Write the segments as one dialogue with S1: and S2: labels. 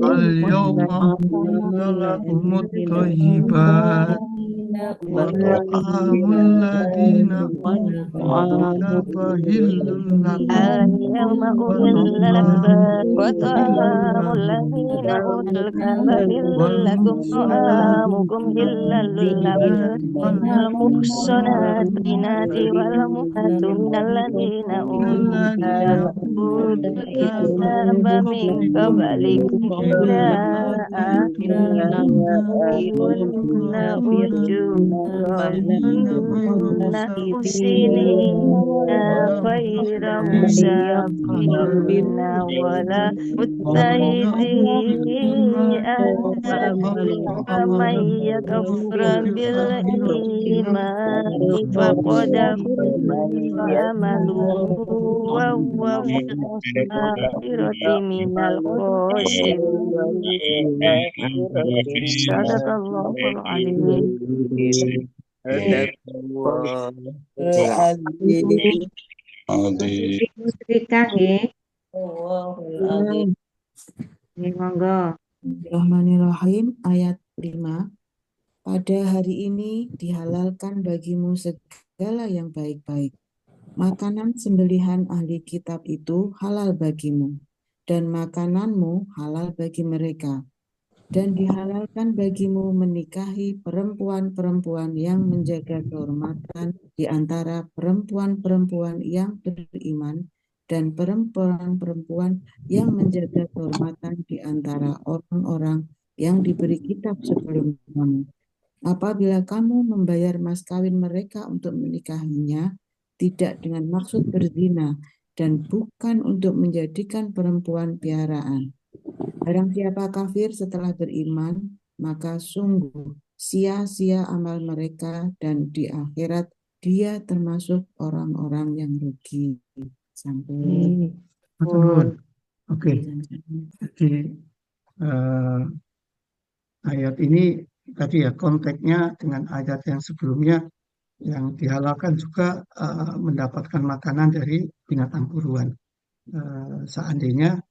S1: Al-yawma uhilla lakumut thayyibat wa ta'amul ladina utul kitaba hillul lakum
S2: اليوم
S1: wa
S2: أهل لكم
S1: ta'amukum hillul
S2: وطعام
S1: lahum
S2: الذين أوتوا الكتاب
S1: wal
S2: حل لكم
S1: muhsanatu
S2: طعامكم حل
S1: minal
S2: لهم
S1: mu'minati wal
S2: والمحصنات
S1: muhsanatu
S2: بنات والمحصنات من الذين
S1: الذين
S2: أوتوا
S1: أوتوا الكتاب
S2: الكتاب
S1: من
S2: من
S1: قبلكم
S2: قبلكم إذا
S1: إذا آتيتموهن
S2: آتيتموهن
S1: أجورهن غير
S2: أجورهن
S1: مسافحين
S2: محسنين
S1: ولا
S2: غير
S1: متخذين
S2: مسافحين ولا متخذي
S1: ومن
S2: أخدان ومن يكفر
S1: بالآخرة
S2: بالإيمان فقد حبط عمله وهو في الآخرة من الخاسرين. صدق الله العظيم.
S3: Azim.
S4: Adi
S3: Ibu Srika nggih.
S5: Allahul Adzim.
S3: Nggih, monggo.
S6: Bismillahirrahmanirrahim. Ayat 5. Pada hari ini dihalalkan bagimu segala yang baik-baik. Makanan sembelihan ahli kitab itu halal bagimu, dan makananmu halal bagi mereka. Dan dihalalkan bagimu menikahi perempuan-perempuan yang menjaga kehormatan di antara perempuan-perempuan yang beriman, dan perempuan-perempuan yang menjaga kehormatan di antara orang-orang yang diberi kitab sebelum kamu. Apabila kamu membayar mas kawin mereka untuk menikahinya, tidak dengan maksud berzina dan bukan untuk menjadikan perempuan piaraan. Barang siapa kafir setelah beriman, maka sungguh sia-sia amal mereka dan di akhirat dia termasuk orang-orang yang rugi. Sampai
S1: Matur. Oke, jadi ayat ini tadi ya konteksnya dengan ayat yang sebelumnya yang dihalalkan juga mendapatkan makanan dari binatang buruan. Seandainya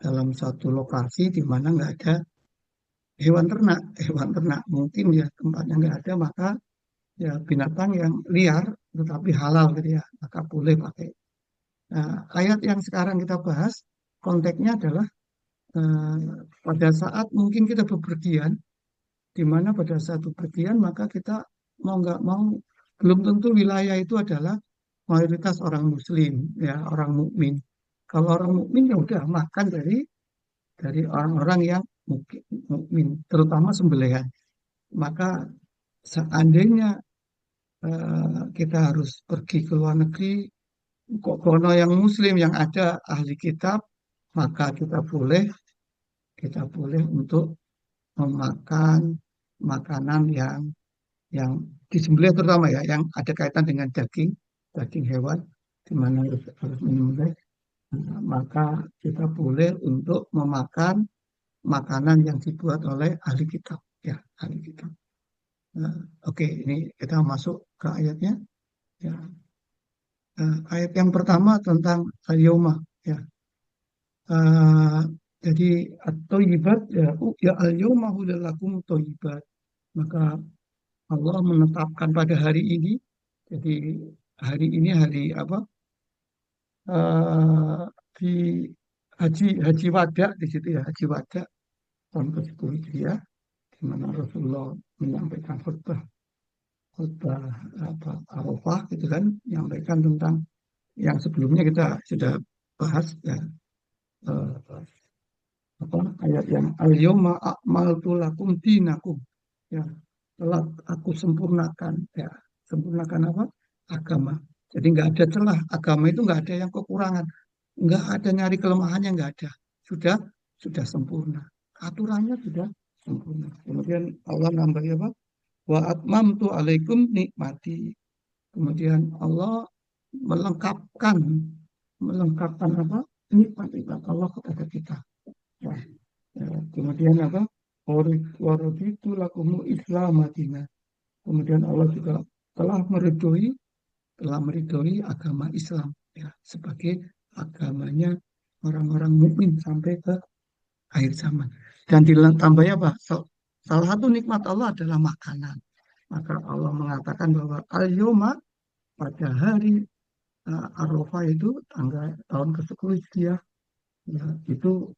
S1: dalam satu lokasi di mana nggak ada hewan ternak mungkin ya tempatnya nggak ada, maka ya binatang yang liar tetapi halal gitu ya, maka boleh pakai. Nah, ayat yang sekarang kita bahas konteksnya adalah eh, pada saat mungkin kita bepergian, di mana pada saat bepergian maka kita mau nggak mau belum tentu wilayah itu adalah mayoritas orang Muslim ya, orang mukmin. Kalau orang mukmin ya udah makan dari orang-orang yang mukmin, terutama sembelihan. Maka seandainya kita harus pergi ke luar negeri, kok kono yang Muslim yang ada ahli kitab, maka kita boleh untuk memakan makanan yang disembelih terutama ya, yang ada kaitan dengan daging hewan, di mana harus menyembelih. Nah, maka kita boleh untuk memakan makanan yang dibuat oleh ahli kitab ya, ahli kitab. Nah, oke, ini kita masuk ke ayatnya ya. Ayat yang pertama tentang al-yauma ya. Eh, jadi at-thayyibat ya, ya al-yauma hudalakum thayyibat. Maka Allah menetapkan pada hari ini, jadi hari ini hari apa? Eh, di haji wada di situ ya, haji wada tahun ke-10 Hijriah, di mana Rasulullah menyampaikan khutbah khutbah apa Arafah gitu kan, menyampaikan tentang yang sebelumnya kita sudah bahas ya, eh, apa ayat yang al-yawma akmaltu lakum dinakum ya, telah aku sempurnakan ya, sempurnakan apa, agama. Jadi nggak ada celah, agama itu nggak ada yang kekurangan, nggak ada nyari kelemahannya, nggak ada, sudah sudah sempurna, aturannya sudah sempurna. Kemudian Allah nambah apa, wa atmamtu alaikum nikmati. Kemudian Allah melengkapkan melengkapkan apa, nikmat Allah kepada kita. Ya, ya, kemudian apa? Waraditu lakumu Islam Madinah. Kemudian Allah juga telah meridhoi agama Islam ya, sebagai agamanya orang-orang mukmin sampai ke akhir zaman. Dan ditambahnya apa? Salah satu nikmat Allah adalah makanan. Maka Allah mengatakan bahwa al-yoma pada hari Arafah itu tanggal tahun ke-10 Hijriah ya, itu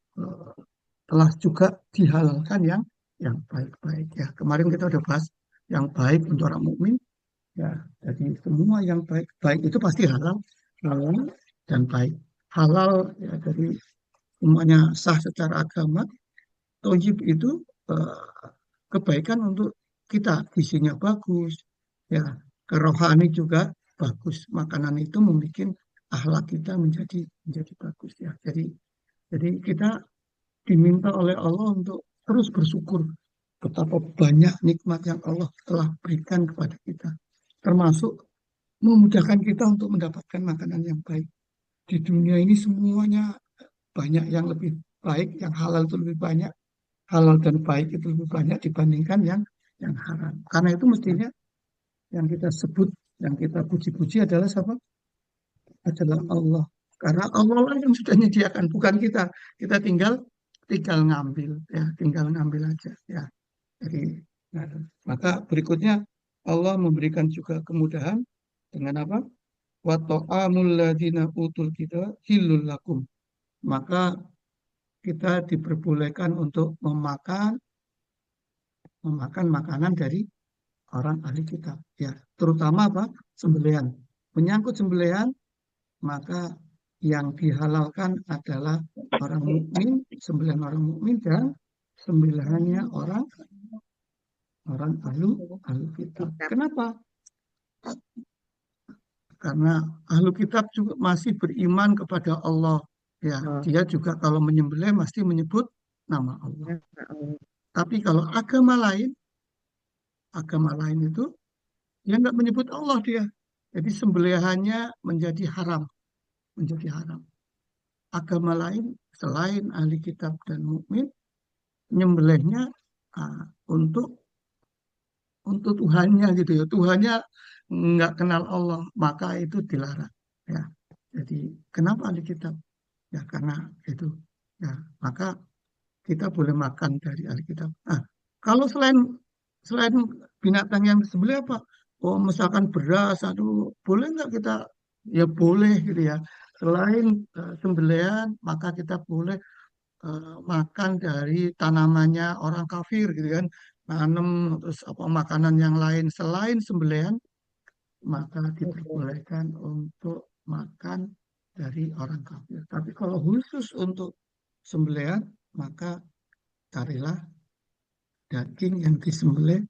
S1: telah juga dihalalkan yang baik-baik ya. Kemarin kita udah bahas yang baik untuk orang mukmin ya. Jadi semua yang baik-baik itu pasti halal dan baik. Halal ya, jadi semuanya sah secara agama. Thayyib itu eh, kebaikan untuk kita, isinya bagus ya, kerohani juga bagus. Makanan itu membuat akhlak kita menjadi bagus ya. Jadi kita diminta oleh Allah untuk terus bersyukur betapa banyak nikmat yang Allah telah berikan kepada kita, termasuk memudahkan kita untuk mendapatkan makanan yang baik. Di dunia ini semuanya banyak yang lebih baik, yang halal itu lebih banyak, halal dan baik itu lebih banyak dibandingkan yang haram. Karena itu mestinya yang kita sebut, yang kita puji-puji adalah siapa? Adalah Allah. Karena Allah lah yang sudah menyediakan, bukan kita. Kita tinggal ngambil ya, tinggal ngambil aja ya. Jadi nah, maka berikutnya Allah memberikan juga kemudahan dengan apa? Wa ta'amul ladzina utul kita hilul lakum. Maka kita diperbolehkan untuk memakan makanan dari orang ahli kitab ya, terutama apa? Sembelihan. Menyangkut sembelihan, maka yang dihalalkan adalah orang mukmin, sembelihan orang mukmin dan sembelihannya orang ahli kitab. Kenapa? Karena ahli kitab juga masih beriman kepada Allah ya. Dia juga kalau menyembelih mesti menyebut nama Allah. Tapi kalau agama lain itu dia nggak menyebut Allah dia. Jadi sembelihannya menjadi haram, menjadi haram. Agama lain selain ahli kitab dan mukmin nyembelihnya untuk Tuhannya gitu ya. Tuhannya nggak kenal Allah, maka itu dilarang. Ya. Jadi kenapa ahli kitab? Ya karena itu. Ya, maka kita boleh makan dari ahli kitab. Nah, kalau selain binatang yang disembelih apa? Oh, misalkan beras, aduh, boleh nggak kita? Ya boleh gitu ya. Selain sembelihan, maka kita boleh makan dari tanamannya orang kafir gitu kan, nanam terus apa makanan yang lain selain sembelihan, maka diperbolehkan untuk makan dari orang kafir. Tapi kalau khusus untuk sembelihan, maka carilah daging yang disembelih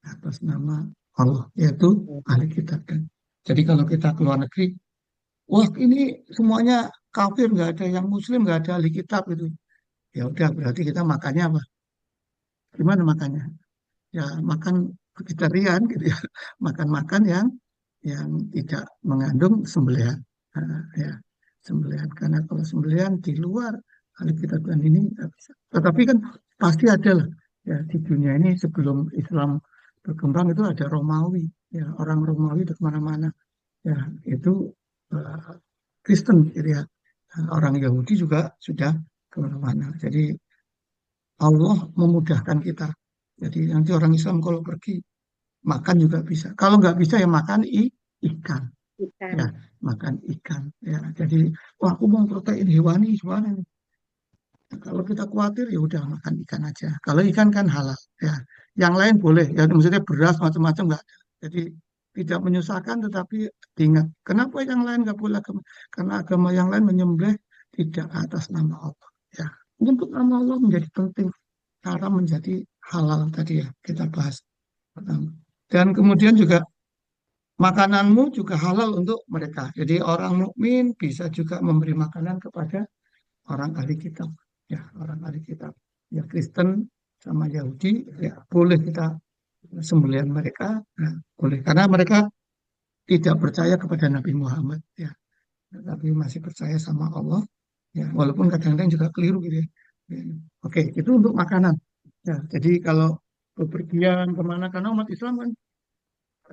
S1: atas nama Allah, yaitu ahli kitab kan. Jadi kalau kita ke luar negeri, wah ini semuanya kafir, nggak ada yang muslim, nggak ada ahli kitab itu. Ya udah, berarti kita makannya apa? Gimana makannya? Ya makan vegetarian gitu ya. Makan-makan yang tidak mengandung sembelihan. Ya, sembelihan. Karena kalau sembelihan di luar ahli kitab dan ini nggak bisa. Tetapi kan pasti ada lah. Ya, di dunia ini sebelum Islam berkembang itu ada Romawi. Ya, orang Romawi itu kemana-mana. Ya, itu uh, Kristen gitu ya. Orang Yahudi juga sudah kemana-mana. Jadi Allah memudahkan kita. Jadi nanti orang Islam kalau pergi makan juga bisa. Kalau nggak bisa ya makan ikan. Ya, makan ikan. Ya, jadi wah aku mau protein hewani gimana nih? Nah, kalau kita khawatir ya udah makan ikan aja. Kalau ikan kan halal. Ya, yang lain boleh. Ya, maksudnya beras macam-macam nggak ada. Jadi tidak menyusahkan, tetapi diingat. Kenapa yang lain nggak boleh? Karena agama yang lain menyembelih tidak atas nama Allah. Ya, menyebut nama Allah menjadi penting. Cara menjadi halal tadi ya kita bahas pertama. Dan kemudian juga makananmu juga halal untuk mereka. Jadi orang mukmin bisa juga memberi makanan kepada orang ahli kitab. Ya, orang ahli kitab. Ya Kristen sama Yahudi ya boleh kita sembelihan mereka, nah, boleh karena mereka tidak percaya kepada Nabi Muhammad ya. Tapi masih percaya sama Allah ya, walaupun kadang-kadang juga keliru gitu ya. Ya. Oke, itu untuk makanan. Ya, jadi kalau bepergian kemana, karena umat Islam kan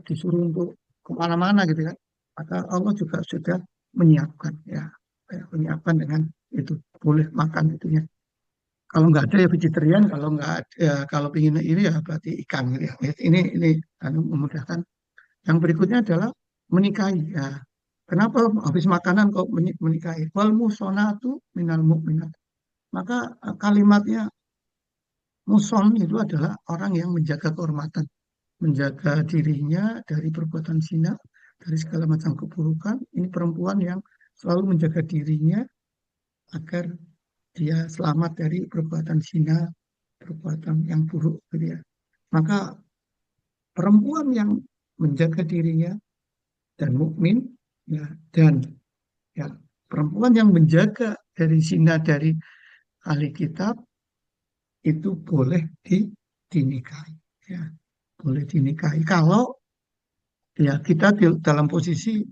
S1: disuruh untuk kemana-mana gitu kan, maka Allah juga sudah menyiapkan ya, menyiapkan dengan itu boleh makan itunya. Kalau nggak ada ya vegetarian, kalau nggak ada, ya, kalau ingin ini ya berarti ikan gitu ya. Ini memudahkan. Yang berikutnya adalah menikahi. Ya. Kenapa habis makanan kok menikahi? Wal musonatu minal mu'minat. Maka kalimatnya muson itu adalah orang yang menjaga kehormatan, menjaga dirinya dari perbuatan zina, dari segala macam keburukan. Ini perempuan yang selalu menjaga dirinya agar dia selamat dari perbuatan zina, perbuatan yang buruk, gitu ya. Maka perempuan yang menjaga dirinya dan mukmin, ya, dan ya perempuan yang menjaga dari zina dari ahli kitab itu boleh dinikahi, ya, boleh dinikahi. Kalau ya kita dalam posisi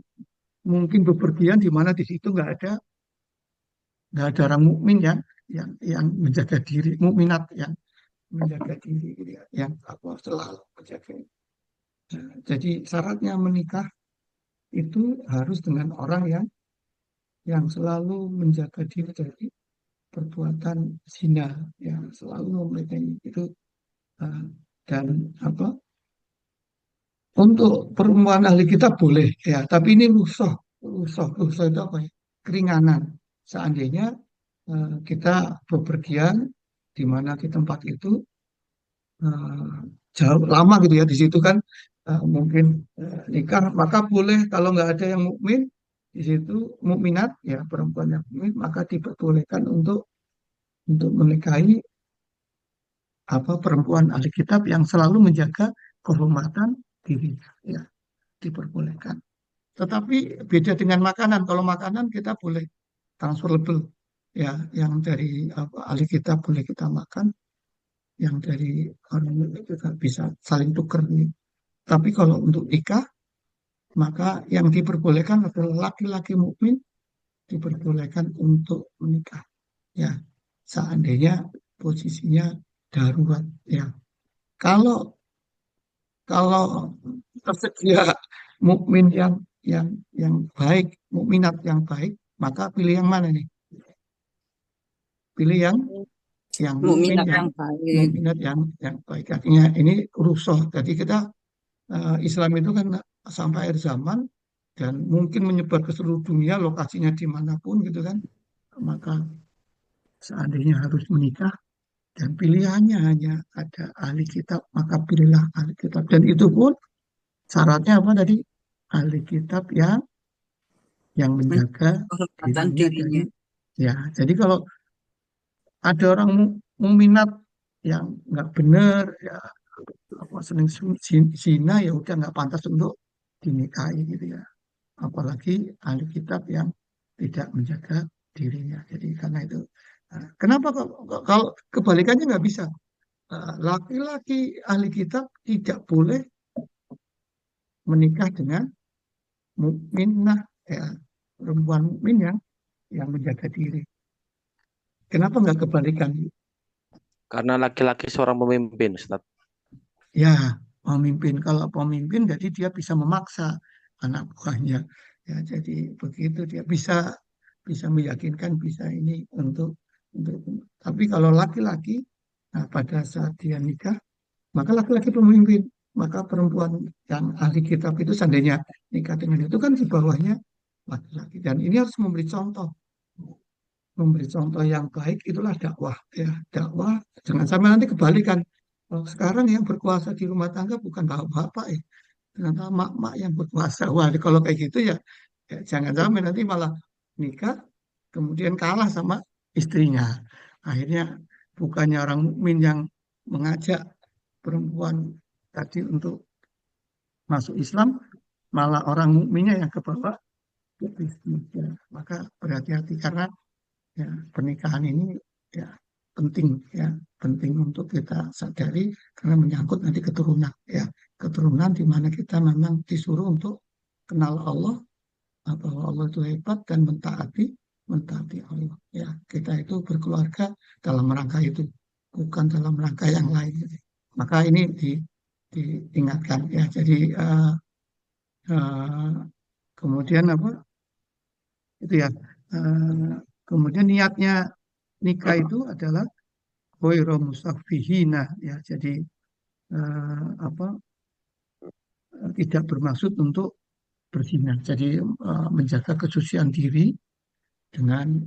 S1: mungkin bepergian di mana di situ nggak ada orang mukmin yang menjaga diri, mukminat yang menjaga diri, gitu ya, yang apa selalu menjaga. Jadi syaratnya menikah itu harus dengan orang yang selalu menjaga diri dari perbuatan zina, yang selalu memiliki itu, uh, dan apa untuk perempuan ahli kita boleh ya, tapi ini rukhsah itu apa ya? Keringanan. Seandainya kita bepergian di mana di tempat itu eh, jauh lama gitu ya, di situ kan mungkin nikah, maka boleh kalau nggak ada yang mukmin di situ, mukminat ya perempuan yang mukmin, maka diperbolehkan untuk menikahi apa perempuan ahli kitab yang selalu menjaga kehormatan dirinya, ya diperbolehkan. Tetapi beda dengan makanan. Kalau makanan kita boleh transferable, ya, yang dari apa, ahli kitab boleh kita makan, yang dari orang itu juga bisa saling tukar nih. Tapi kalau untuk nikah, maka yang diperbolehkan adalah laki-laki mukmin diperbolehkan untuk menikah. Ya, seandainya posisinya darurat. Ya, kalau kalau tersedia mukmin yang baik, mukminat yang baik, maka pilih yang mana nih? Pilih yang mukmin
S3: Mukminat
S1: yang
S3: yang baik.
S1: mukminat yang baik. Artinya ini rusuh. Jadi kita Islam itu kan sampai akhir zaman dan mungkin menyebar ke seluruh dunia, lokasinya dimanapun gitu kan. Maka seandainya harus menikah dan pilihannya hanya ada ahli kitab, maka pilihlah ahli kitab. Dan itu pun syaratnya apa tadi? Ahli kitab yang menjaga
S3: Kehormatan
S1: dirinya dari,
S3: dirinya.
S1: ya. Jadi kalau ada orang muminat yang nggak benar, ya apa seneng zina, ya udah nggak pantas untuk dinikahi gitu ya. Apalagi ahli kitab yang tidak menjaga dirinya. Jadi karena itu, kenapa kalau kebalikannya nggak bisa? Laki-laki ahli kitab tidak boleh menikah dengan mukminah, ya, perempuan mukmin yang menjaga diri. Kenapa nggak kebalikan?
S4: Karena laki-laki seorang pemimpin, Ustaz.
S1: Ya, pemimpin. Kalau pemimpin, jadi dia bisa memaksa anak buahnya. Ya, jadi begitu dia bisa bisa meyakinkan, bisa ini untuk. Tapi kalau laki-laki, nah pada saat dia nikah, maka laki-laki pemimpin. Maka perempuan yang ahli kitab itu seandainya nikah dengan itu kan di bawahnya laki-laki. Dan ini harus memberi contoh yang baik, itulah dakwah, ya, dakwah. Jangan sampai nanti kebalikan. Oh, sekarang yang berkuasa di rumah tangga bukan bapak-bapak, ya, ternyata mak-mak yang berkuasa. Wah, kalau kayak gitu ya, ya jangan sampai nanti malah nikah kemudian kalah sama istrinya. Akhirnya bukannya orang mukmin yang mengajak perempuan tadi untuk masuk Islam, malah orang mukminnya yang ke bawah ke bisnis, ya. Maka berhati-hati karena ya pernikahan ini ya penting, ya penting untuk kita sadari karena menyangkut nanti keturunan, ya keturunan di mana kita memang disuruh untuk kenal Allah, bahwa Allah itu hebat dan mentaati Allah, ya kita itu berkeluarga dalam rangka itu, bukan dalam rangka yang lain, maka ini diingatkan, ya. Jadi uh, kemudian apa itu ya, Kemudian niatnya nikah itu adalah ghairu musafihina, ya. Jadi apa, tidak bermaksud untuk berzina. Jadi menjaga kesucian diri dengan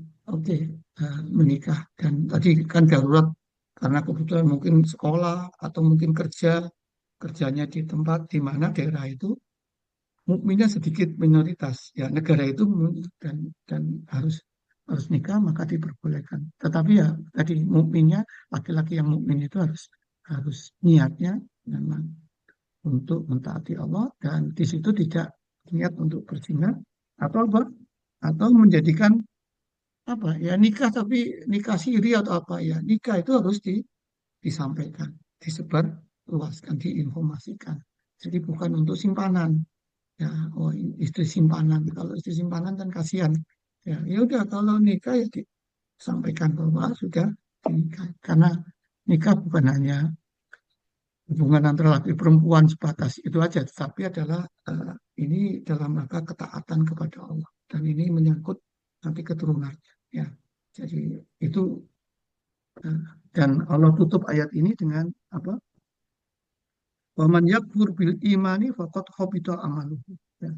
S1: menikah. Dan tadi kan darurat karena kebetulan mungkin sekolah atau mungkin kerjanya di tempat di mana daerah itu mukminnya sedikit minoritas, ya negara itu dan harus harus nikah maka diperbolehkan. Tetapi ya tadi mukminnya, laki-laki yang mukmin itu harus niatnya memang untuk mentaati Allah, dan di situ tidak niat untuk berzina atau apa, atau menjadikan apa ya nikah tapi nikah siri atau apa, ya nikah itu harus disampaikan, disebar luaskan, diinformasikan. Jadi bukan untuk simpanan, ya. Oh, istri simpanan, kalau istri simpanan kan kasihan, ya. Ya udah, kalau nikah ya disampaikan bahwa sudah dinikah, karena nikah bukan hanya hubungan antara laki perempuan sebatas itu aja, tetapi adalah ini dalam rangka ketaatan kepada Allah, dan ini menyangkut nanti keturunan, ya. Jadi itu eh, dan Allah tutup ayat ini dengan apa? Waman yakfur bil imani faqad habita amaluhu. Ya.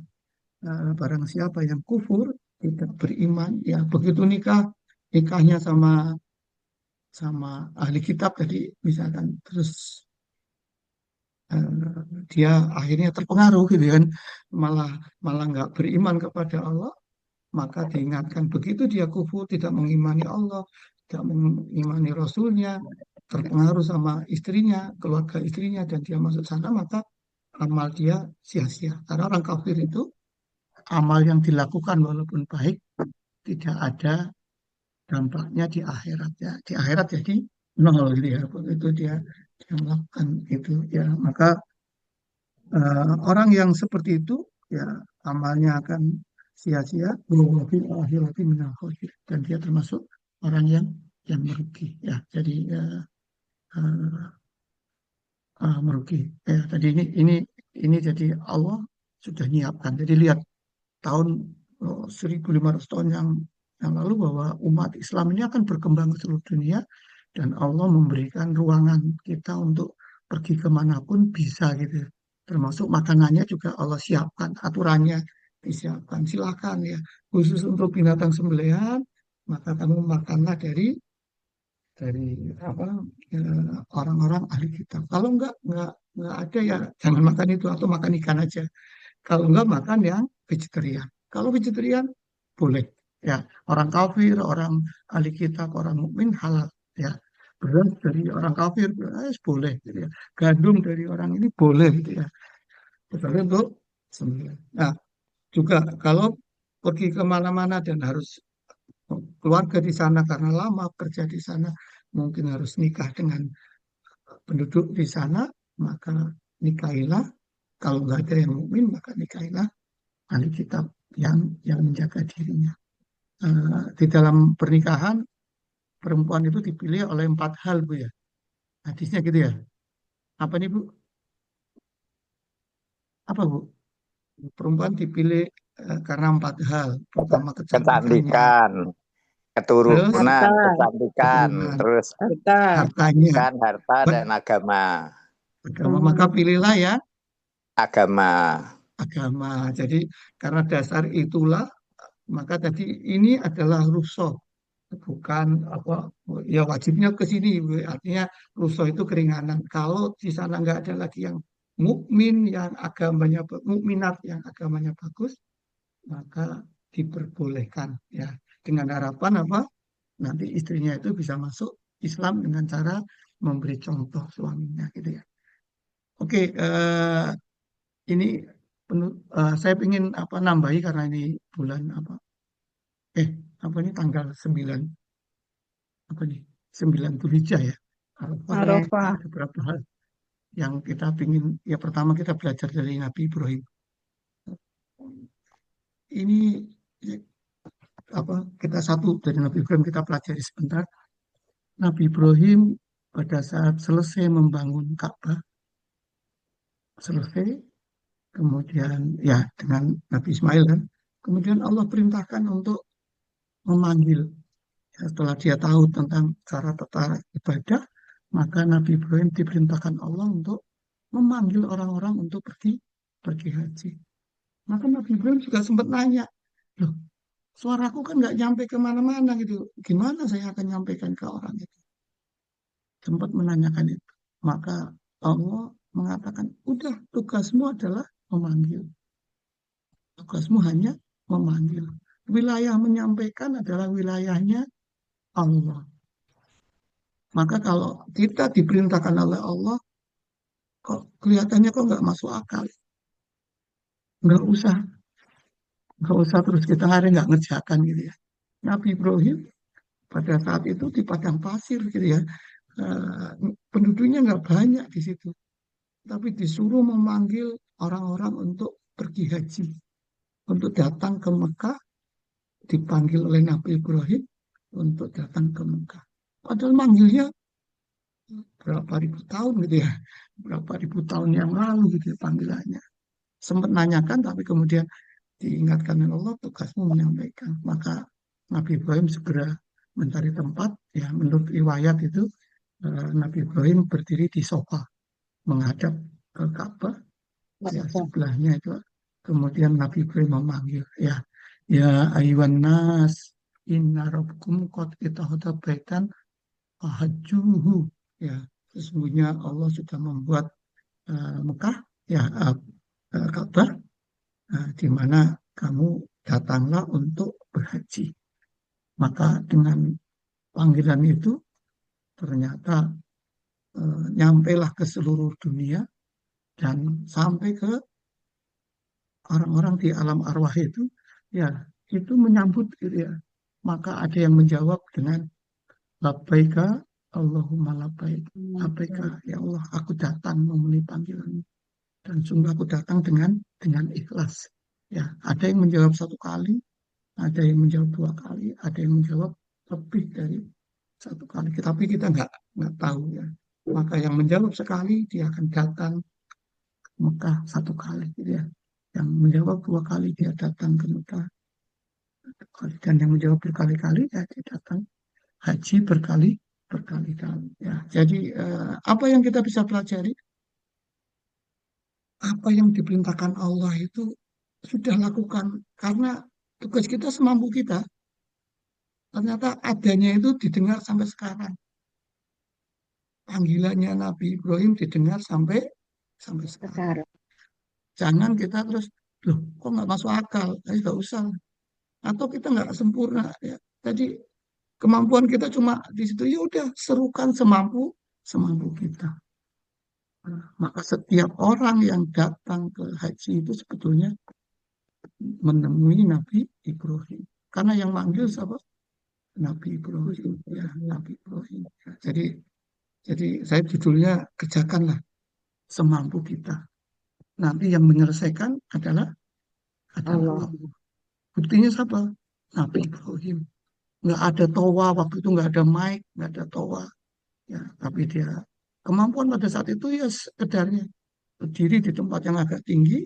S1: Barang siapa yang kufur, tidak beriman, ya begitu nikahnya sama sama ahli kitab tadi misalkan, terus dia akhirnya terpengaruh gitu kan, malah malah nggak beriman kepada Allah, maka diingatkan begitu dia kufur, tidak mengimani Allah, tidak mengimani Rasulnya, terpengaruh sama istrinya, keluarga istrinya, dan dia masuk sana, maka amal dia sia-sia. Karena orang kafir itu amal yang dilakukan walaupun baik tidak ada dampaknya di akhirat, ya. Di akhirat jadi nol gitu ya. Begitu dia melakukan itu, ya maka orang yang seperti itu ya amalnya akan sia-sia, dan dia termasuk orang yang merugi, ya. Jadi uh, merugi, ya. Tadi ini jadi Allah sudah nyiapkan. Jadi lihat tahun 1500 tahun yang lalu bahwa umat Islam ini akan berkembang ke seluruh dunia, dan Allah memberikan ruangan kita untuk pergi kemanapun bisa gitu. Termasuk makanannya juga Allah siapkan, aturannya disiapkan. Silakan, ya, khusus untuk binatang sembelihan maka kamu makanlah dari apa, orang-orang ahli kitab. Kalau enggak ada, ya jangan makan itu, atau makan ikan aja. Kalau enggak, makan yang vegetarian. Kalau vegetarian boleh, ya. Orang kafir, orang ahli kitab, orang mukmin halal, ya. Beras dari orang kafir boleh gitu ya. Gandum dari orang ini boleh gitu ya. Tetapi untuk sembilan. Nah, juga kalau pergi kemana-mana dan harus keluarga di sana karena lama kerja di sana, mungkin harus nikah dengan penduduk di sana, maka nikahilah. Kalau nggak ada yang mukmin, maka nikahilah ahli kitab yang menjaga dirinya. Di dalam pernikahan, perempuan itu dipilih oleh 4 hal, Bu, ya. Hadisnya gitu ya. Apa nih, Bu? Apa, Bu? Perempuan dipilih karena 4 hal. Pertama, kecantikannya.
S2: Kecantikan,
S1: Terus
S2: keturunan,
S5: Harta,
S2: kecantikan,
S1: keturunan,
S2: terus
S5: harta.
S1: hartanya,
S2: kan harta dan agama.
S1: agama. Maka pilihlah ya
S2: Agama.
S1: agama. Jadi karena dasar itulah, maka tadi ini adalah rukhsah, bukan apa, ya wajibnya ke sini, artinya rukhsah itu keringanan. Kalau di sana nggak ada lagi yang mukmin, yang agamanya mukminat, yang agamanya bagus, maka diperbolehkan, ya, dengan harapan apa, nanti istrinya itu bisa masuk Islam dengan cara memberi contoh suaminya gitu ya. Oke, ini saya ingin apa nambahi karena ini bulan apa, apa ini tanggal 9, apa nih, 9 Dzulhijjah, ya, Arafah.
S3: Ya.
S5: Arafah.
S1: Ada beberapa hal yang kita ingin, ya pertama kita belajar dari Nabi Ibrahim. Ini ya, apa, kita satu dari Nabi Ibrahim kita pelajari sebentar. Nabi Ibrahim pada saat selesai membangun Ka'bah, selesai, kemudian ya dengan Nabi Ismail kan, kemudian Allah perintahkan untuk memanggil Setelah dia tahu tentang cara tata ibadah, maka Nabi Ibrahim diperintahkan Allah untuk memanggil orang-orang untuk pergi haji. Maka Nabi Ibrahim juga sempat nanya, loh, suaraku kan nggak nyampe kemana-mana gitu. Gimana saya akan nyampaikan ke orang itu? Sempat menanyakan itu. Maka Allah mengatakan, udah tugasmu adalah memanggil. Tugasmu hanya memanggil. Wilayah menyampaikan adalah wilayahnya Allah. Maka kalau kita diperintahkan oleh Allah, kok kelihatannya kok nggak masuk akal. Nggak usah. Nggak usah terus kita hari nggak ngerjakan gitu ya. Nabi Ibrahim pada saat itu di padang pasir gitu ya. Penduduknya nggak banyak di situ. Tapi disuruh memanggil orang-orang untuk pergi haji. Untuk datang ke Mekah, dipanggil oleh Nabi Ibrahim untuk datang ke Mekah. Padahal manggilnya berapa ribu tahun gitu ya. Berapa ribu tahun yang lalu gitu ya panggilannya. Sempat nanyakan tapi kemudian diingatkan oleh Allah, tugasmu menyampaikan. Maka Nabi Ibrahim segera mencari tempat, ya menurut riwayat itu Nabi Ibrahim berdiri di sofa menghadap ke Ka'bah, ya sebelahnya itu. Kemudian Nabi Ibrahim memanggil, ya ayuhan nas, inna rabbukum qad ittakhadha baitan fahajjuhu. Ya, sesungguhnya Allah sudah membuat Mekah, ya Ka'bah, di mana kamu datanglah untuk berhaji. Maka dengan panggilan itu ternyata nyampailah ke seluruh dunia dan sampai ke orang-orang di alam arwah itu, ya itu menyambut gitu ya. Maka ada yang menjawab dengan labbaika Allahumma labbaika, ya Allah aku datang memenuhi panggilanmu dan sungguh aku datang dengan ikhlas. Ya, ada yang menjawab satu kali, ada yang menjawab dua kali, ada yang menjawab lebih dari satu kali. Tapi kita nggak tahu ya. Maka yang menjawab sekali dia akan datang ke Mekah satu kali, gitu ya. Yang menjawab dua kali dia datang ke Mekah satu kali, dan yang menjawab berkali-kali ya dia datang haji berkali-kali. Ya, jadi apa yang kita bisa pelajari? Apa yang diperintahkan Allah itu sudah lakukan, karena tugas kita semampu kita. Ternyata adanya itu didengar sampai sekarang. Panggilannya Nabi Ibrahim didengar sampai sekarang.
S3: Sekarang.
S1: Jangan kita terus, loh kok nggak masuk akal? Nggak usah. Atau kita nggak sempurna. Ya. Jadi kemampuan kita cuma di situ. Ya udah, serukan semampu kita. Nah, maka setiap orang yang datang ke haji itu sebetulnya menemui Nabi Ibrahim. Karena yang manggil siapa? Nabi Ibrahim. Ya, Nabi Ibrahim. Ya, jadi saya judulnya kerjakanlah semampu kita. Nanti yang menyelesaikan adalah Allah. Buktinya siapa? Nabi Ibrahim. Nggak ada toa waktu itu, nggak ada mic, nggak ada toa. Ya, tapi dia kemampuan pada saat itu ya sekedarnya berdiri di tempat yang agak tinggi,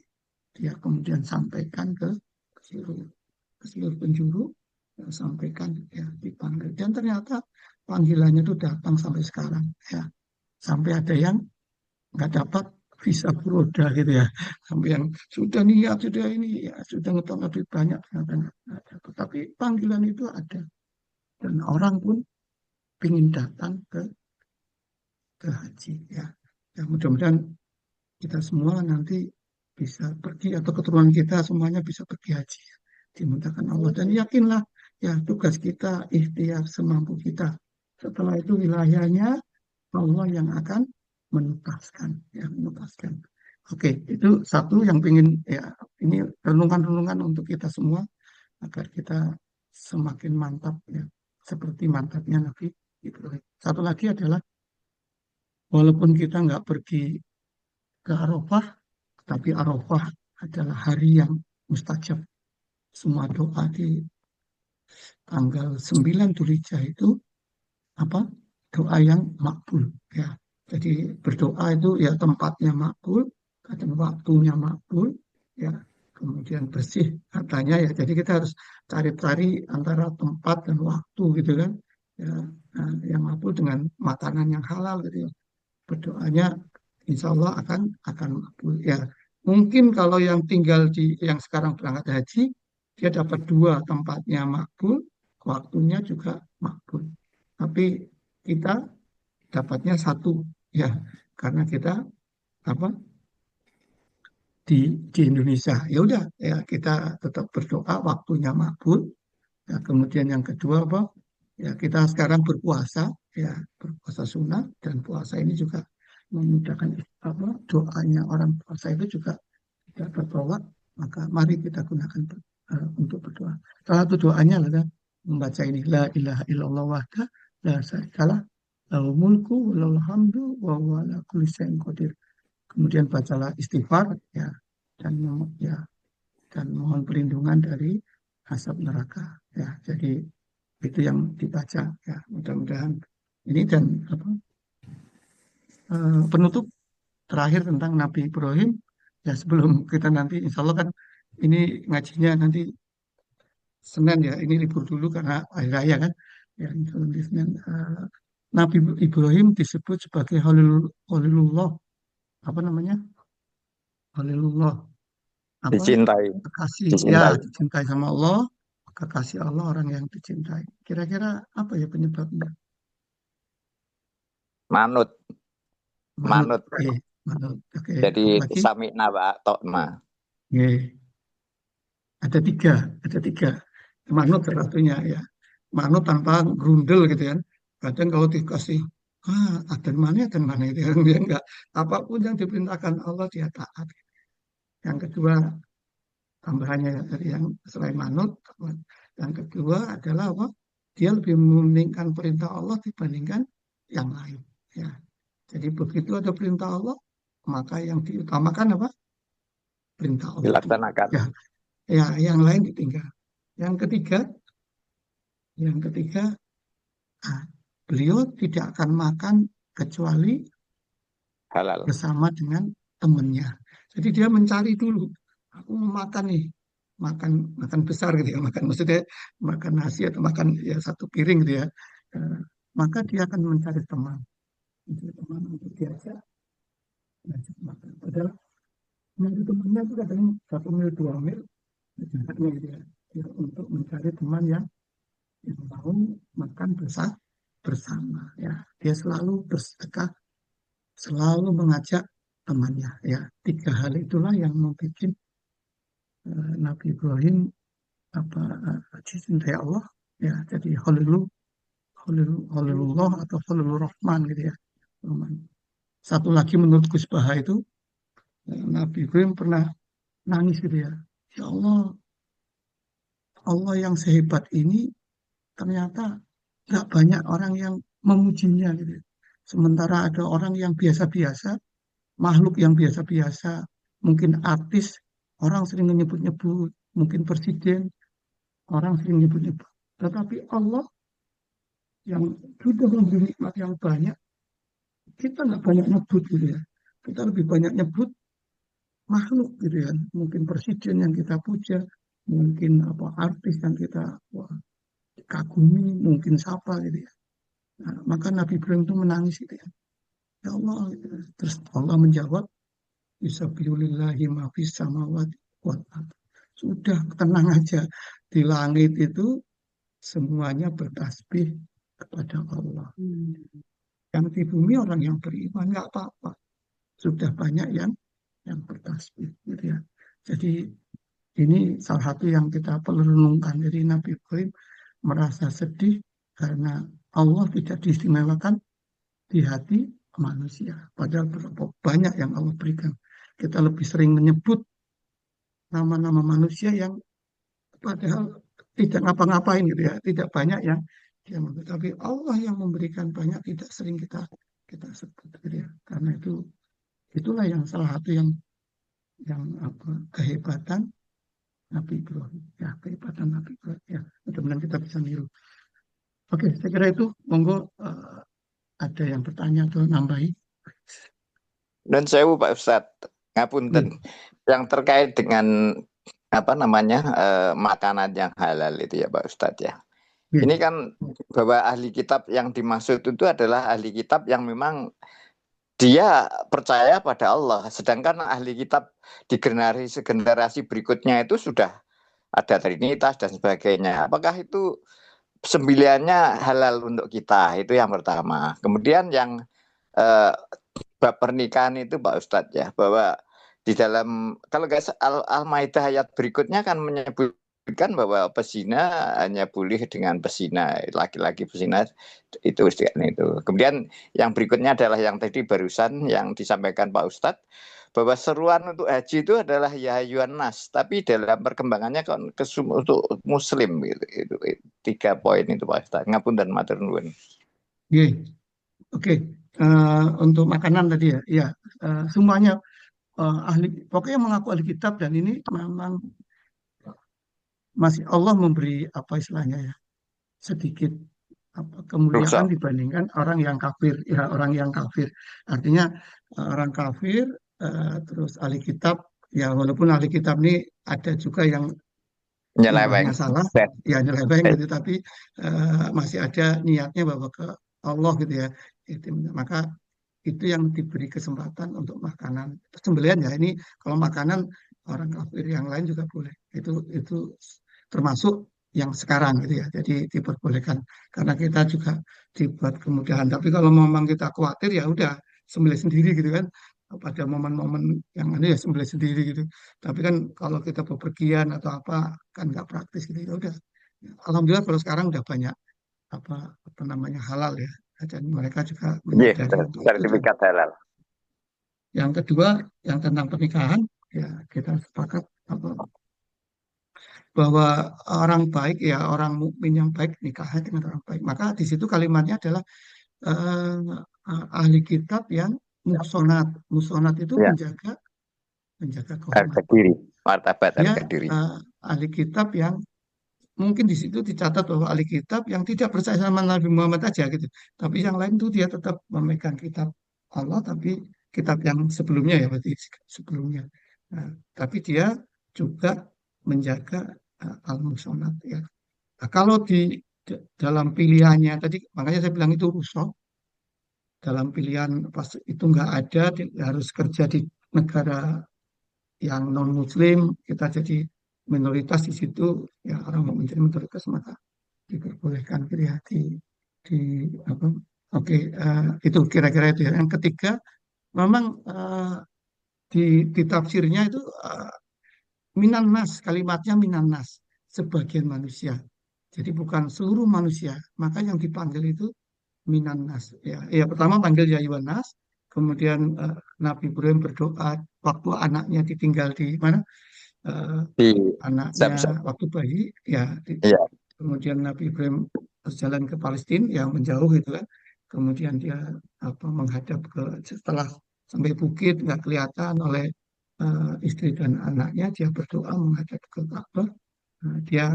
S1: dia kemudian sampaikan ke seluruh penjuru, ya, sampaikan ya dipanggil. Dan ternyata panggilannya itu datang sampai sekarang. Ya, sampai ada yang nggak dapat visa beroda gitu ya, sampai yang sudah niat sudah ini ya sudah ngetong lebih banyak ternyata nggak dapat. Tapi panggilan itu ada dan orang pun ingin datang ke haji ya. Ya mudah-mudahan kita semua nanti bisa pergi atau keturunan kita semuanya bisa pergi haji ya. Dimudahkan Allah dan yakinlah ya tugas kita ikhtiar semampu kita. Setelah itu wilayahnya Allah yang akan menutaskan. Oke, itu satu yang ingin ya ini renungan-renungan untuk kita semua agar kita semakin mantap ya seperti mantapnya Nabi Ibrahim. Satu lagi adalah walaupun kita nggak pergi ke Arafah, tapi Arafah adalah hari yang mustajab. Semua doa di tanggal 9 Dzulhijjah itu apa? Doa yang makbul ya. Jadi berdoa itu ya tempatnya makbul, kadang waktunya makbul, ya kemudian bersih katanya ya. Jadi kita harus cari-cari antara tempat dan waktu gitu kan. ya, yang makbul dengan makanan yang halal gitu ya. Berdoanya insya Allah akan makbul ya. Mungkin kalau yang tinggal yang sekarang berangkat haji, dia dapat dua tempatnya makbul, waktunya juga makbul. Tapi kita dapatnya satu ya, karena kita apa di Indonesia. Ya udah ya, kita tetap berdoa waktunya makbul. Ya, kemudian yang kedua apa? Ya kita sekarang berpuasa, ya berpuasa sunnah, dan puasa ini juga memudahkan apa doanya orang puasa itu juga tidak tertolak. Maka mari kita gunakan untuk berdoa. Salah satu doanya adalah membaca ini, la ilaha illallah wahda la syarikalah lahul mulku wa lahul hamdu wa huwa ala kulli syai'in qadir. Kemudian bacalah istighfar ya, dan ya dan mohon perlindungan dari asap neraka ya. Jadi itu yang dibaca ya, mudah-mudahan ini. Dan apa penutup terakhir tentang Nabi Ibrahim ya, sebelum kita nanti insya Allah kan ini ngajinya nanti Senin ya, ini libur dulu karena hari raya kan ya, nanti Senin. Nabi Ibrahim disebut sebagai Khalilullah, apa namanya, Khalilullah, apa,
S2: Dicintai.
S1: kekasih ya,
S2: Dicintai.
S1: dicintai sama Allah, kekasih Allah, orang yang dicintai. Kira-kira apa ya penyebabnya?
S2: Manut.
S1: Manut.
S2: Manut.
S1: Oke, manut. Oke,
S2: Jadi
S1: lagi.
S2: sami'na wa ata'na.
S1: Oke. Ada tiga. Manut salah satunya ya. Manut tanpa grundel gitu kan. Kadang kalau dikasih, adan mana itu ya. Dia enggak, apapun yang diperintahkan Allah dia taat. Yang kedua, tambahannya dari yang selain manut, yang kedua adalah apa? Dia lebih mementingkan perintah Allah dibandingkan yang lain. Ya. Jadi begitu ada perintah Allah, maka yang diutamakan apa? Perintah Allah.
S2: Dilaksanakan.
S1: Ya, ya, yang lain ditinggal. Yang ketiga, beliau tidak akan makan kecuali
S2: Halal.
S1: bersama dengan temannya. Jadi dia mencari dulu. Aku mau makan nih, makan besar gitu ya, maksudnya makan nasi atau makan ya satu piring gitu ya. Maka dia akan mencari teman untuk diajak makan. Padahal mencari temannya itu kadang 1 mil 2 mil jaraknya gitu ya. Ya, untuk mencari teman yang mau makan bersama ya. Dia selalu bersedekah, selalu mengajak temannya ya. Tiga hal itulah yang membuat Nabi Ibrahim dicintai Allah ya. Jadi Khalilullah atau Khalilur Rahman gitu ya. Satu lagi menurut Gus Baha itu, Nabi Ibrahim pernah nangis gitu ya. Ya Allah, Allah yang sehebat ini ternyata nggak banyak orang yang memujinya gitu. Sementara ada orang yang biasa-biasa, makhluk yang biasa-biasa, mungkin artis, orang sering menyebut-nyebut, mungkin presiden, orang sering menyebut-nyebut. Tetapi Allah yang sudah memberi nikmat yang banyak, kita nggak banyak nyebut gitu ya. Kita lebih banyak nyebut makhluk gitu ya. Mungkin presiden yang kita puja, mungkin apa artis yang kita kagumi, mungkin siapa gitu ya. Nah, maka Nabi Ibrahim itu menangis gitu ya. Ya Allah, gitu. Terus Allah menjawab, Bismillahirrahmanirrahim, ma fis samawati wal ardh. Sudah, tenang aja. Di langit itu semuanya bertasbih kepada Allah. Yang di bumi orang yang beriman nggak apa-apa. Sudah banyak yang bertasbih gitu ya. Jadi ini salah satu yang kita perlu renungkan. Jadi Nabi Ibrahim merasa sedih karena Allah tidak diistimewakan di hati manusia. Padahal berapa banyak yang Allah berikan. Kita lebih sering menyebut nama-nama manusia yang padahal tidak ngapa-ngapain gitu ya. Tidak banyak yang dia memberi. Tapi Allah yang memberikan banyak, tidak sering kita sebut gitu ya. Karena itulah yang salah satu yang kehebatan Nabi Ibrahim. Ya, kehebatan Nabi Ibrahim. Ya, mudah-mudahan kita bisa niru. Oke, saya kira itu. Monggo ada yang bertanya atau nambahi?
S2: Dan sewu Pak Ustadz, ngapunten. Yang terkait dengan makanan yang halal itu ya Pak Ustadz ya. Ini kan bahwa ahli kitab yang dimaksud itu adalah ahli kitab yang memang dia percaya pada Allah. Sedangkan ahli kitab di generasi berikutnya itu sudah ada Trinitas dan sebagainya. Apakah itu sembilannya halal untuk kita? Itu yang pertama. Kemudian yang bab pernikahan itu Pak Ustadz ya, bahwa di dalam kalau nggak Al-Maidah ayat berikutnya kan menyebutkan bahwa pezina hanya boleh dengan pezina, laki-laki pezina itu itu. Kemudian yang berikutnya adalah yang tadi barusan yang disampaikan Pak Ustadz, bahwa seruan untuk haji itu adalah ya ayyuhan nas, tapi dalam perkembangannya kan untuk muslim gitu. Itu 3 poin itu Pak Ustadz. Ngapunten matur nuwun.
S1: Oke. Untuk makanan tadi ya, semuanya ahli, pokoknya mengaku ahli kitab, dan ini memang masih Allah memberi apa istilahnya ya, sedikit kemuliaan dibandingkan orang yang kafir. Ya, orang yang kafir artinya orang kafir terus ahli kitab ya, walaupun ahli kitab ini ada juga yang
S2: Nyeleweng.
S1: salah ya, nyeleweng gitu, tapi masih ada niatnya bahwa ke Allah gitu ya. Maka itu yang diberi kesempatan untuk makanan sembelihan ya. Ini kalau makanan orang kafir yang lain juga boleh, itu termasuk yang sekarang gitu ya, jadi diperbolehkan karena kita juga dibuat kemudahan. Tapi kalau memang kita khawatir ya udah sembelih sendiri gitu kan, pada momen-momen yang ini ya sembelih sendiri gitu. Tapi kan kalau kita bepergian atau apa kan nggak praktis gitu ya udah. Alhamdulillah kalau sekarang udah banyak apa namanya halal ya, dan mereka juga menyadari untuk itu.
S2: Sertifikat halal.
S1: Yang kedua yang tentang pernikahan ya, kita sepakat bahwa orang baik ya, orang mukmin yang baik nikahnya dengan orang baik. Maka di situ kalimatnya adalah ahli kitab yang musonat. Musonat itu menjaga
S2: harga
S1: kehormatan
S2: diri, martabat
S1: ya.
S2: harga diri.
S1: Ahli kitab yang mungkin di situ dicatat bahwa ahli kitab yang tidak percaya sama Nabi Muhammad aja gitu, tapi yang lain tuh dia tetap memegang kitab Allah, tapi kitab yang sebelumnya ya, berarti sebelumnya. Tapi dia juga menjaga al-musonat ya. Nah, kalau dalam pilihannya tadi, makanya saya bilang itu rusak. Dalam pilihan pas itu nggak ada, harus kerja di negara yang non Muslim, kita jadi minoritas di situ ya, orang mau menjadi minoritas maka diperbolehkan gitu ya, di apa. Oke, itu kira-kira itu ya. Yang ketiga memang di tafsirnya itu minan nas, kalimatnya minan nas, sebagian manusia. Jadi bukan seluruh manusia. Maka yang dipanggil itu minan nas. Ya, pertama panggil ya ayyuhan nas, kemudian Nabi Ibrahim berdoa waktu anaknya ditinggal di mana? Anaknya waktu bayi ya. Kemudian Nabi Ibrahim berjalan ke Palestina yang menjauh itu kan. Kemudian dia menghadap setelah sampai bukit nggak kelihatan oleh istri dan anaknya, dia berdoa menghadap ke Ka'bah. Dia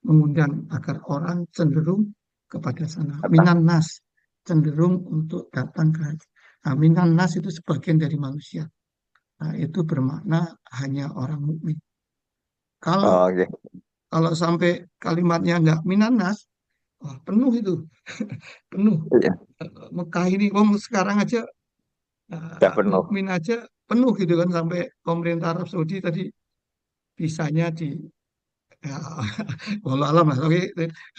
S1: mengundang agar orang cenderung kepada sana. Minan nas, cenderung untuk datang ke haji. Minan nas itu sebagian dari manusia. Itu bermakna hanya orang mukmin. Kalau sampai kalimatnya nggak minan nas, penuh itu, penuh. Mekah ini, sekarang aja mukmin aja penuh gitu kan, sampai pemerintah Arab Saudi tadi bisanya ya, walau alam lah. Tapi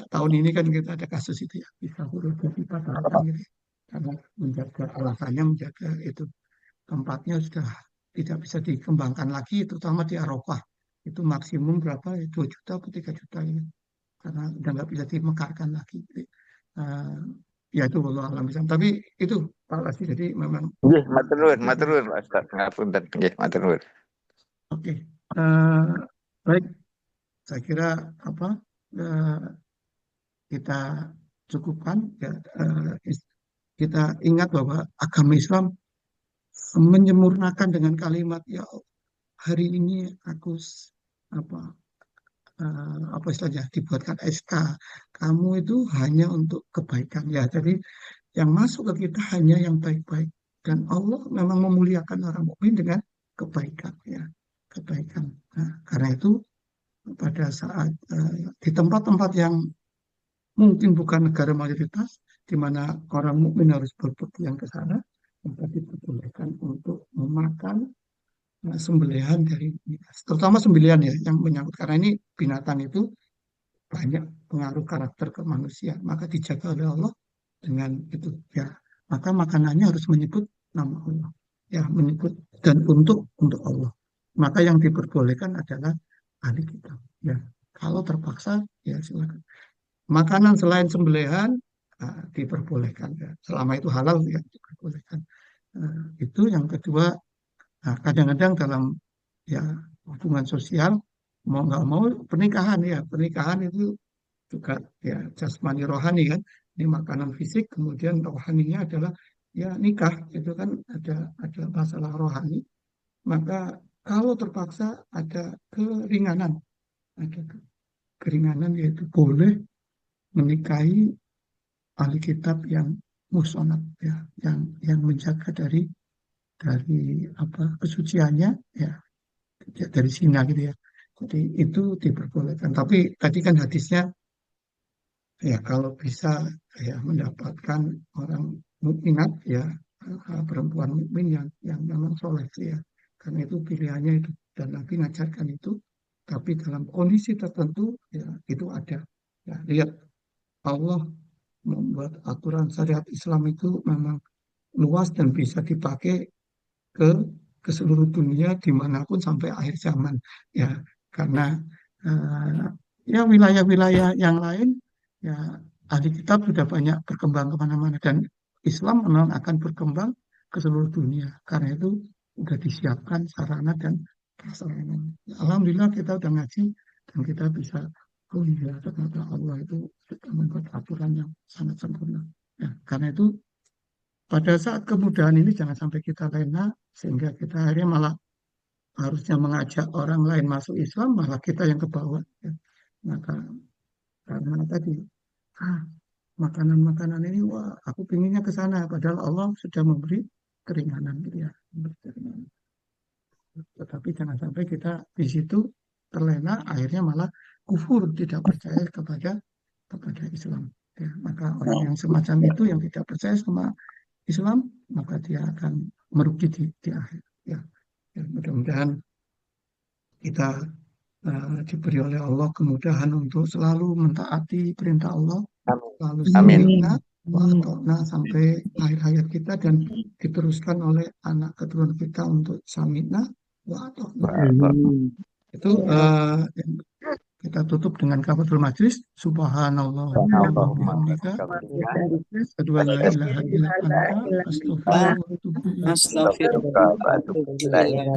S1: tahun ini kan kita ada kasus itu ya, bisa huruf dibatalkan gitu. Karena alasannya menjaga itu tempatnya sudah tidak bisa dikembangkan lagi, terutama di Arafah. Itu maksimum berapa? 2 juta atau 3 juta ini. Karena udah nggak bisa dimekarkan lagi. Jadi, ya itu walau alam. Tapi itu Pak Lasri, jadi memang.
S2: Matur nuwun Pak Ustaz. Ngapunten nggih, matur nuwun.
S1: Oke. Baik. Saya kira kita cukupkan ya, kita ingat bahwa agama Islam menyempurnakan dengan kalimat ya hari ini aku apa istilahnya, dibuatkan SK, kamu itu hanya untuk kebaikan ya. Jadi yang masuk ke kita hanya yang baik-baik, dan Allah memang memuliakan orang mukmin dengan kebaikan ya, kebaikan. Nah, karena itu pada saat di tempat-tempat yang mungkin bukan negara mayoritas, di mana orang mukmin harus berpergian ke sana, maka diperbolehkan untuk memakan sembelihan dari binatang. Terutama sembelihan ya, yang menyangkut. Karena ini binatang itu banyak pengaruh karakter ke manusia. Maka dijaga oleh Allah dengan itu. Ya, maka makanannya harus menyebut nama Allah. Ya, menyebut dan untuk Allah. Maka yang diperbolehkan adalah ahli kitab. Ya, kalau terpaksa, ya silakan. Makanan selain sembelihan diperbolehkan. Ya. Selama itu halal, ya diperbolehkan. Itu yang kedua. Nah, kadang-kadang dalam ya hubungan sosial mau nggak mau pernikahan itu juga ya jasmani rohani kan. Ini makanan fisik, kemudian rohaninya adalah ya nikah, itu kan ada masalah rohani. Maka kalau terpaksa ada keringanan, ada keringanan yaitu boleh menikahi ahli kitab yang musonat ya, yang menjaga dari apa kesuciannya ya, dari zina gitu ya. Jadi itu diperbolehkan. Tapi tadi kan hadisnya ya kalau bisa ya mendapatkan orang mukminat ya, perempuan mukmin yang memang soleh ya. Karena itu pilihannya itu, dan Nabi mengajarkan itu. Tapi dalam kondisi tertentu ya itu ada. Ya, lihat Allah membuat aturan syariat Islam itu memang luas dan bisa dipakai ke seluruh dunia dimanapun sampai akhir zaman ya, karena eh, ya wilayah-wilayah yang lain ya ahli kitab sudah banyak berkembang kemana-mana, dan Islam memang akan berkembang ke seluruh dunia. Karena itu sudah disiapkan sarana dan prasarana. Ya, alhamdulillah kita udah ngaji dan kita bisa, oh iya ternyata Allah itu sudah membuat aturan yang sangat sempurna ya. Karena itu pada saat kemudahan ini jangan sampai kita lena sehingga kita akhirnya malah harusnya mengajak orang lain masuk Islam, malah kita yang ke bawah ya. Maka karena tadi makanan-makanan ini wah aku pinginnya ke sana, padahal Allah sudah memberi keringanan gitu ya, memberi keringanan. Tetapi jangan sampai kita di situ terlena akhirnya malah kufur, tidak percaya kepada Islam ya. Maka orang yang semacam itu yang tidak percaya sama Islam, maka dia akan merugi di akhir ya. Ya, mudah-mudahan kita diberi oleh Allah kemudahan untuk selalu mentaati perintah Allah, selalu
S2: Amin.
S1: sami'na wa ata'na sampai akhir hayat kita, dan diteruskan oleh anak keturunan kita untuk sami'na wa ata'na. Itu kita tutup dengan kafaratul majlis. Subhanallah wa bihamdika, asyhadu an la ilaha illa anta, astaghfiruka wa atubu ilaik.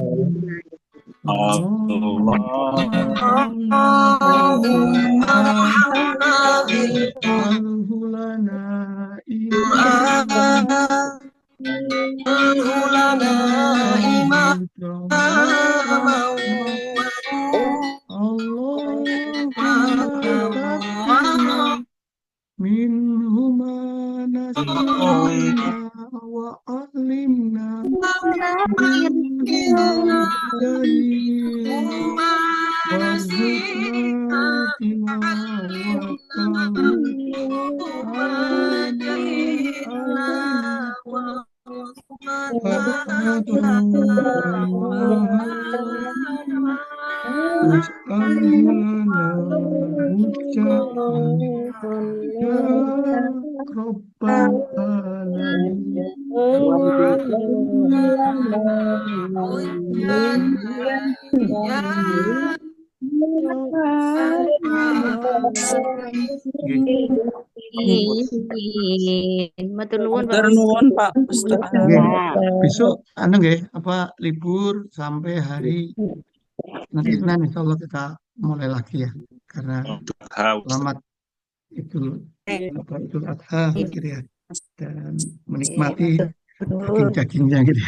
S1: Minhuma nasina wa alimna
S3: Matur nuwun Pak.
S7: Matur nuwun Pak Ustaz.
S1: Besok apa libur sampai hari nanti Senin, insya Allah kita mulai lagi ya, karena selamat Idul Adha gitu ya, dan menikmati daging-dagingnya gitu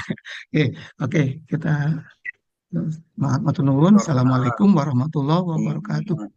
S1: ya. Oke, kita matur nuwun. Assalamualaikum warahmatullahi wabarakatuh.